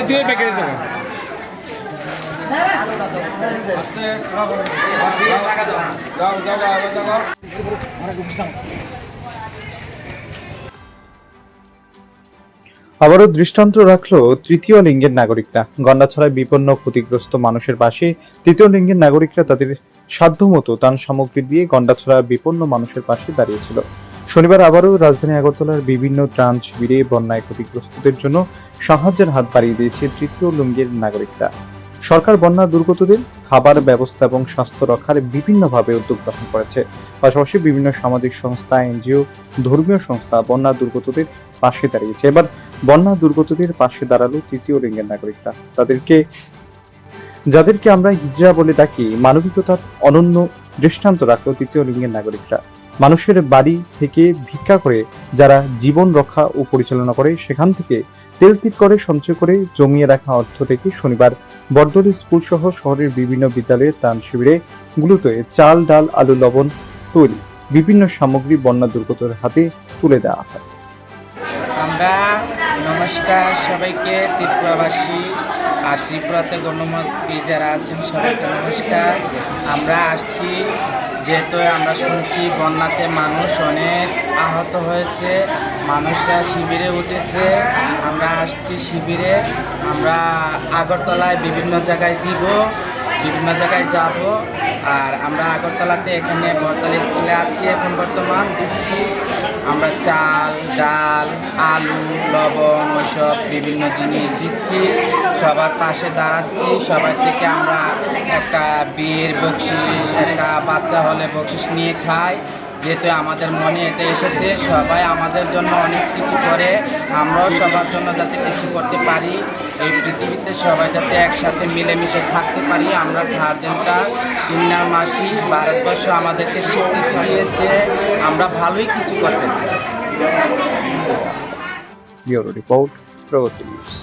দুই প্যাকেট দেবো। আবারও দৃষ্টান্ত রাখলো তৃতীয় লিঙ্গের নাগরিকরা। গন্ডাছড়ায় বিপন্ন ক্ষতিগ্রস্ত মানুষের পাশে তৃতীয় লিঙ্গের নাগরিকরা তাদের সাধ্যমতো ত্রাণ সামগ্রী দিয়ে গন্ডাছড়া বিপন্ন মানুষের পাশে দাঁড়িয়েছিল। শনিবার আবারও রাজধানী আগরতলার বিভিন্ন ত্রাণ শিবিরে বন্যায় ক্ষতিগ্রস্তদের জন্য সাহায্যের হাত বাড়িয়ে দিয়েছে তৃতীয় লিঙ্গের নাগরিকরা। সরকার বন্যা দুর্গতদের খাবার ব্যবস্থা এবং স্বাস্থ্য রক্ষার বিভিন্নভাবে উদ্যোগ গ্রহণ করেছে। পাশাপাশি বিভিন্ন সামাজিক সংস্থা, এনজিও, ধর্মীয় সংস্থা বন্যা দুর্গতদের পাশে দাঁড়িয়েছে। এবার বন্যা দুর্গতদের পাশে দাঁড়ালো তৃতীয় লিঙ্গের নাগরিকরা। যাদেরকে আমরা হিজড়া বলে ডাকি, মানবিকতার অনন্য দৃষ্টান্ত রাখলো তৃতীয় লিঙ্গের নাগরিকরা। মানুষের বাড়ি থেকে ভিক্ষা করে যারা জীবন রক্ষা ও পরিচালনা করে, সেখান থেকে তেল করে সঞ্চয় করে জমিয়ে রাখা অর্থ থেকে শনিবার বড়দলি স্কুল সহ শহরের বিভিন্ন বিদ্যালয়ের ত্রাণ শিবিরে গুলোতে চাল, ডাল, আলু, লবণ তৈরি বিভিন্ন সামগ্রী বন্যা দুর্গতদের হাতে তুলে দেওয়া হয়। আমরা নমস্কার সবাইকে, ত্রিপুরাবাসী আর ত্রিপুরাতে গণ্যমান্য যারা আছেন সবাইকে নমস্কার। আমরা আসছি যেহেতু আমরা শুনছি বন্যাতে মানুষ অনেক আহত হয়েছে, মানুষরা শিবিরে উঠেছে। আমরা আসছি শিবিরে, আমরা আগরতলায় বিভিন্ন জায়গায় দিব, বিভিন্ন জায়গায় যাব। আর আমরা আগরতলাতে এখানে বড়দলি স্কুলে আছি, এখন বর্তমান দিচ্ছি আমরা চাল, ডাল, আলু, লবণ ওইসব বিভিন্ন জিনিস দিচ্ছি, সবার পাশে দাঁড়াচ্ছি। সবার থেকে আমরা একটা বিয়ের বকশিস, একটা বাচ্চা হলে বকশিস নিয়ে খাই। যেহেতু আমাদের মনে এটা এসেছে, সবাই আমাদের জন্য অনেক কিছু করে, আমরাও সবার জন্য যাতে কিছু করতে পারি, এই পৃথিবীতে সবাই যাতে একসাথে মিলেমিশে থাকতে পারি। আমরা গার্জেনটা ইন্নার মাসি ভারতবর্ষ আমাদেরকে স্বীকৃতি দিয়েছে, আমরা ভালোই কিছু করতে চাই। ব্যুরো রিপোর্ট, প্রগতি নিউজ।